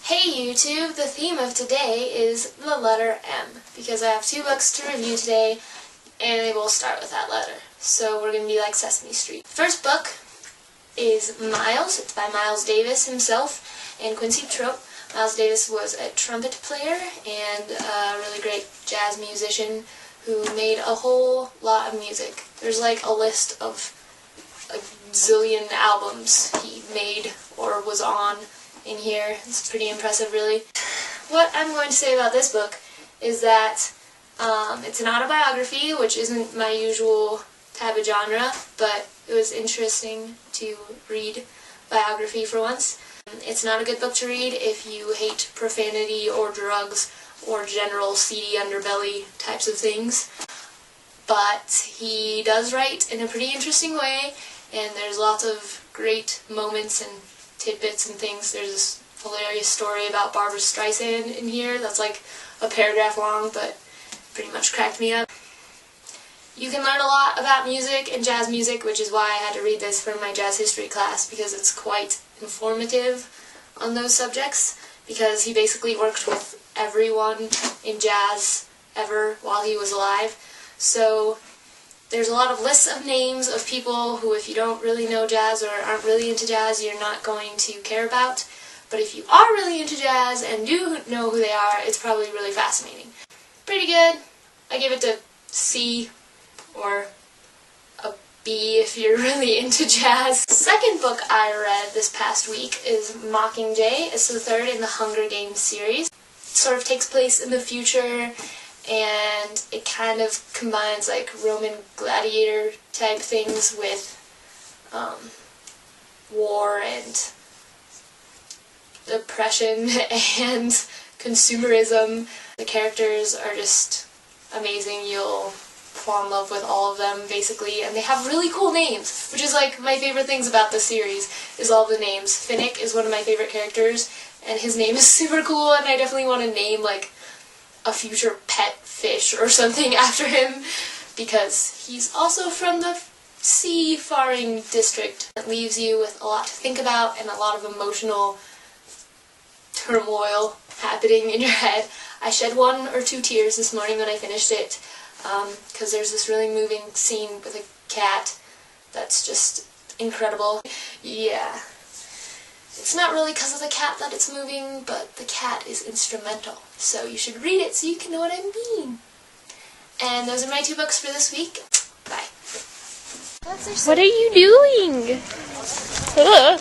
Hey YouTube, the theme of today is the letter M, because I have two books to review today, and they will start with that letter. So we're going to be like Sesame Street. The first book is Miles. It's by Miles Davis himself and Quincy Troupe. Miles Davis was a trumpet player and a really great jazz musician who made a whole lot of music. There's like a list of a zillion albums he made or was on in here. It's pretty impressive, really. What I'm going to say about this book is that it's an autobiography, which isn't my usual type of genre, but it was interesting to read biography for once. It's not a good book to read if you hate profanity or drugs or general seedy underbelly types of things, but he does write in a pretty interesting way, and there's lots of great moments and tidbits and things. There's this hilarious story about Barbra Streisand in here that's like a paragraph long, but pretty much cracked me up. You can learn a lot about music and jazz music, which is why I had to read this for my jazz history class, because it's quite informative on those subjects, because he basically worked with everyone in jazz ever while he was alive. So there's a lot of lists of names of people who, if you don't really know jazz or aren't really into jazz, you're not going to care about. But if you are really into jazz and do know who they are, it's probably really fascinating. Pretty good. I give it a C or a B if you're really into jazz. The second book I read this past week is Mockingjay. It's the third in the Hunger Games series. It sort of takes place in the future, and it kind of combines like Roman gladiator type things with war and oppression and consumerism. The characters are just amazing. You'll fall in love with all of them, basically, and they have really cool names, which is like my favorite things about the series, is all the names. Finnick is one of my favorite characters, and his name is super cool, and I definitely want to name like a future pet fish or something after him, because he's also from the seafaring district. It leaves you with a lot to think about and a lot of emotional turmoil happening in your head. I shed 1 or 2 tears this morning when I finished it, because there's this really moving scene with a cat that's just incredible. Yeah. It's not really because of the cat that it's moving, but the cat is instrumental. So you should read it so you can know what I mean. And those are my 2 books for this week. Bye. What are you doing? Ugh.